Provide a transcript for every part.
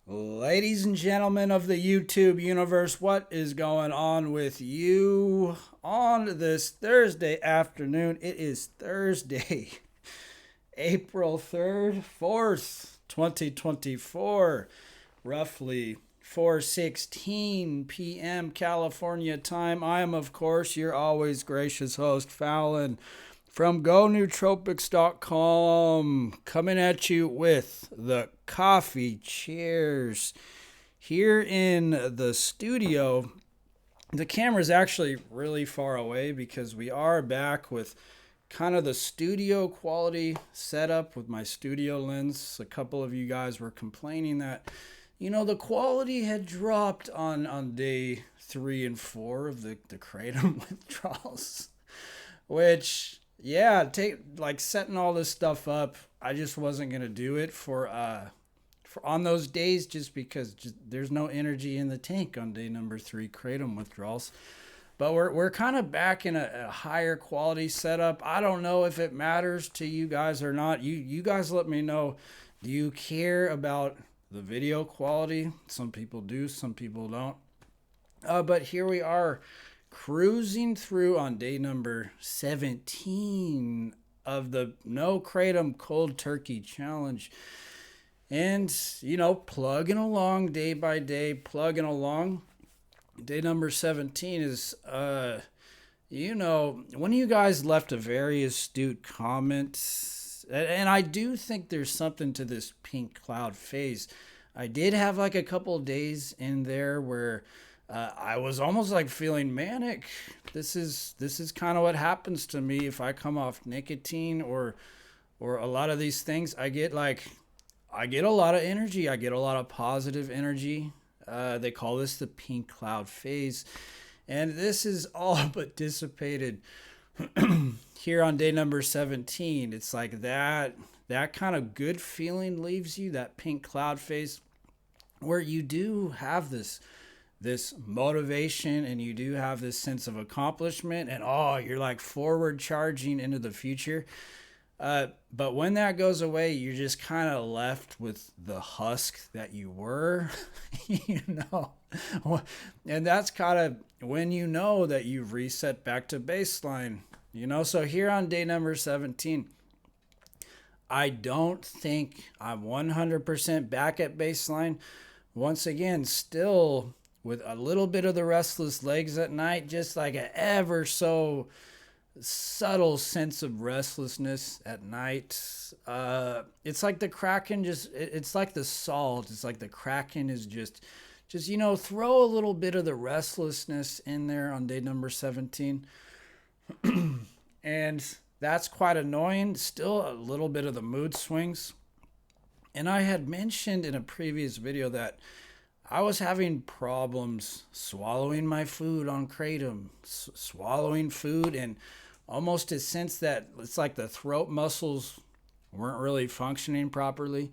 Ladies and gentlemen of the YouTube universe, what is going on with you on this Thursday afternoon? It is Thursday, April 3rd, 4th, 2024, roughly 4:16 p.m. California time. I am, of course, your always gracious host, Fallon, from GoNootropics.com, coming at you with the coffee cheers here in the studio. The camera's actually really far away because we are back with kind of the studio quality setup with my studio lens. A couple of you guys were complaining that, the quality had dropped on day 3 and 4 of the Kratom withdrawals, which, yeah, take like setting all this stuff up. I just wasn't gonna do it for on those days, just because there's no energy in the tank on day number 3 Kratom withdrawals. But we're kind of back in a higher quality setup. I don't know if it matters to you guys or not. You guys let me know. Do you care about the video quality? Some people do, some people don't. But here we are, cruising through on day number 17 of the No Kratom Cold Turkey Challenge. And, plugging along day by day, plugging along. Day number 17 is, one of you guys left a very astute comment. And I do think there's something to this pink cloud phase. I did have like a couple of days in there where I was almost like feeling manic. This is kind of what happens to me if I come off nicotine or a lot of these things. I get a lot of energy. I get a lot of positive energy. They call this the pink cloud phase, and this is all but dissipated here on day number 17. It's like that kind of good feeling leaves you, that pink cloud phase, where you do have this motivation and you do have this sense of accomplishment, and you're like forward charging into the future. But when that goes away, you're just kind of left with the husk that you were, you know. And that's kind of when you know that you've reset back to baseline, So here on day number 17, I don't think I'm 100% back at baseline. Once again, still with a little bit of the restless legs at night, just like an ever so subtle sense of restlessness at night. It's like the Kraken it's like the salt. It's like the Kraken is just throw a little bit of the restlessness in there on day number 17. And that's quite annoying. Still a little bit of the mood swings. And I had mentioned in a previous video that I was having problems swallowing my food on Kratom, swallowing food, and almost a sense that it's like the throat muscles weren't really functioning properly.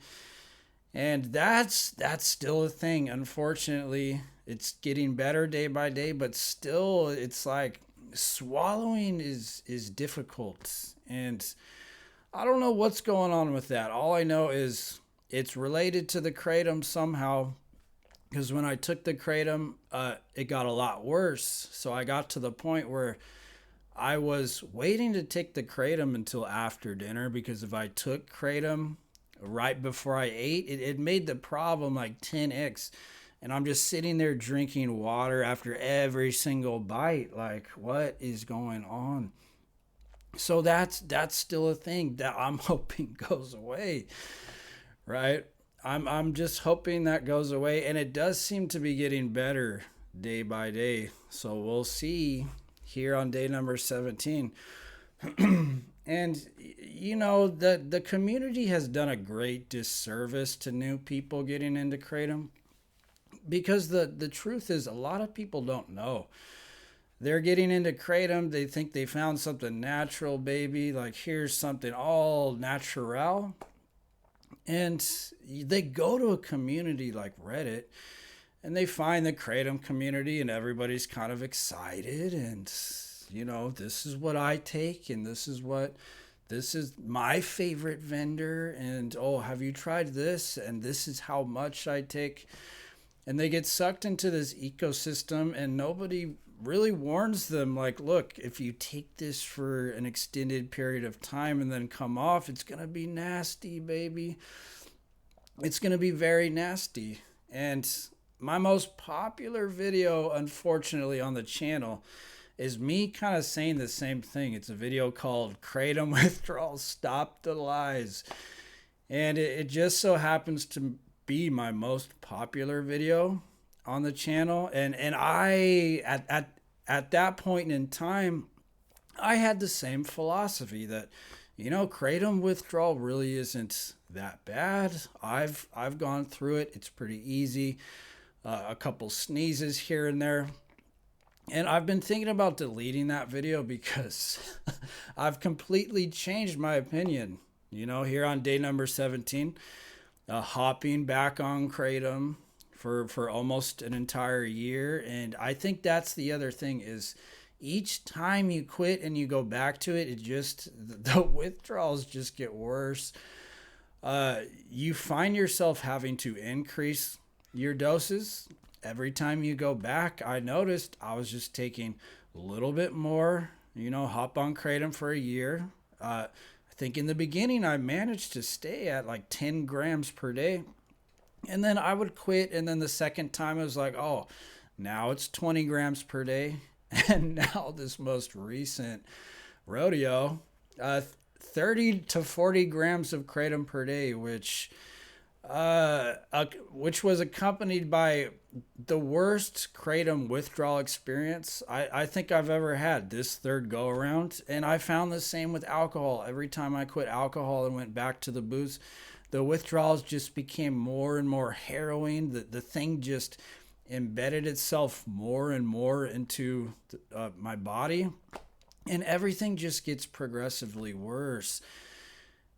And that's still a thing. Unfortunately, it's getting better day by day, but still it's like swallowing is difficult. And I don't know what's going on with that. All I know is it's related to the Kratom somehow. Because when I took the Kratom, it got a lot worse. So I got to the point where I was waiting to take the Kratom until after dinner, because if I took Kratom right before I ate, it made the problem like 10x. And I'm just sitting there drinking water after every single bite. Like, what is going on? So that's still a thing that I'm hoping goes away, right? I'm just hoping that goes away, and it does seem to be getting better day by day. So we'll see here on day number 17. And the community has done a great disservice to new people getting into Kratom, because the truth is a lot of people don't know. They're getting into Kratom, they think they found something natural, baby, like here's something all natural. And they go to a community like Reddit and they find the Kratom community, and everybody's kind of excited, and this is what I take, and this is what this is my favorite vendor, and oh, have you tried this? And this is how much I take. And they get sucked into this ecosystem, and nobody really warns them, like, look, if you take this for an extended period of time and then come off, it's going to be nasty, baby. It's going to be very nasty. And my most popular video, unfortunately, on the channel is me kind of saying the same thing. It's a video called Kratom Withdrawals, Stop the Lies. And it just so happens to be my most popular video on the channel. And I, at that point in time, I had the same philosophy that, Kratom withdrawal really isn't that bad. I've gone through it. It's pretty easy. A couple sneezes here and there. And I've been thinking about deleting that video because I've completely changed my opinion. Here on day number 17, hopping back on Kratom for almost an entire year. And I think that's the other thing is each time you quit and you go back to it, the withdrawals just get worse. You find yourself having to increase your doses every time you go back. I noticed I was just taking a little bit more, hop on Kratom for a year. I think in the beginning I managed to stay at like 10 grams per day. And then I would quit. And then the second time I was like, oh, now it's 20 grams per day. And now this most recent rodeo, 30 to 40 grams of Kratom per day, which was accompanied by the worst Kratom withdrawal experience I think I've ever had this third go around. And I found the same with alcohol. Every time I quit alcohol and went back to the booze, the withdrawals just became more and more harrowing. The thing just embedded itself more and more into my body, and everything just gets progressively worse.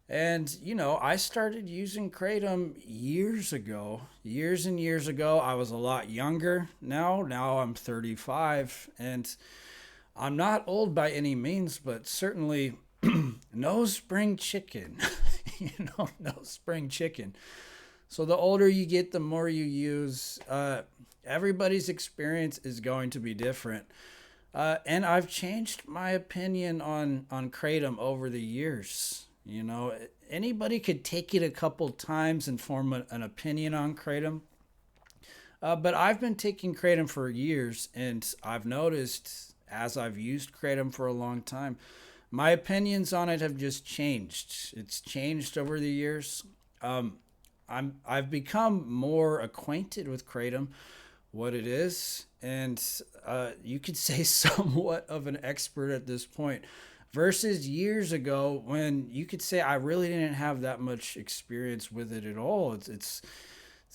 And, I started using Kratom years and years ago. I was a lot younger. Now I'm 35, and I'm not old by any means, but certainly no spring chicken, no spring chicken. So the older you get, the more you use. Everybody's experience is going to be different. And I've changed my opinion on Kratom over the years. Anybody could take it a couple times and form an opinion on Kratom. But I've been taking Kratom for years, and I've noticed as I've used Kratom for a long time, my opinions on it have just changed. It's changed over the years. I've become more acquainted with Kratom, what it is, and you could say somewhat of an expert at this point. Versus years ago when you could say I really didn't have that much experience with it at all. It's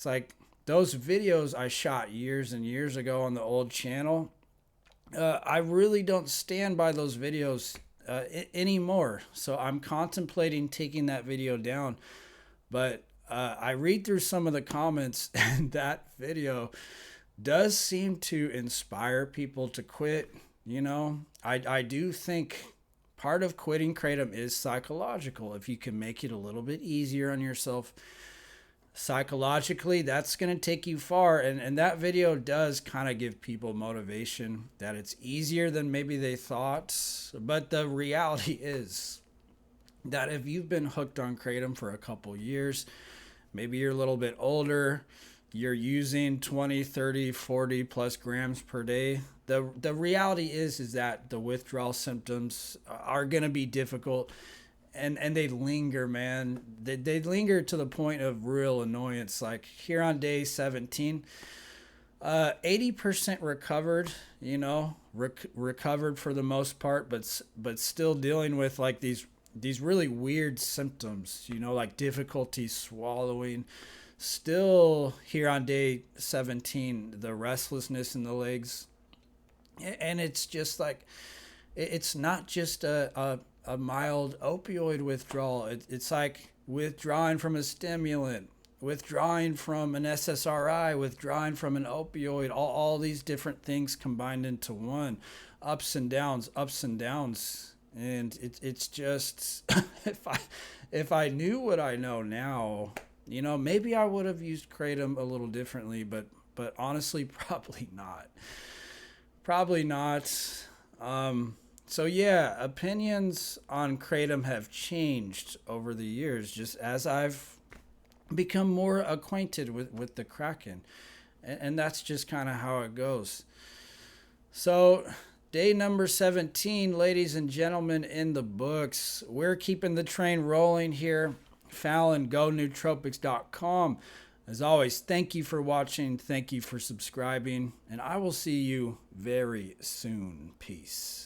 like those videos I shot years and years ago on the old channel. I really don't stand by those videos anymore. So I'm contemplating taking that video down. But I read through some of the comments, and that video does seem to inspire people to quit. I do think part of quitting Kratom is psychological. If you can make it a little bit easier on yourself psychologically, that's going to take you far. And that video does kind of give people motivation that it's easier than maybe they thought. But the reality is that if you've been hooked on Kratom for a couple years, maybe you're a little bit older, you're using 20, 30, 40 plus grams per day. The reality is that the withdrawal symptoms are going to be difficult, and they linger, man. They linger to the point of real annoyance. Like here on day 17, 80% recovered, recovered for the most part, but still dealing with like these really weird symptoms, like difficulty swallowing. Still here on day 17, the restlessness in the legs. And it's just like, it's not just a mild opioid withdrawal. It's like withdrawing from a stimulant, withdrawing from an SSRI, withdrawing from an opioid, all these different things combined into one. Ups and downs. And it's just if I knew what I know now, maybe I would have used Kratom a little differently, but honestly, probably not. Probably not. So yeah, opinions on Kratom have changed over the years, just as I've become more acquainted with the Kraken, and that's just kind of how it goes. So, day number 17, ladies and gentlemen, in the books. We're keeping the train rolling here. Fallon, go nootropics.com. As always, thank you for watching. Thank you for subscribing. And I will see you very soon. Peace.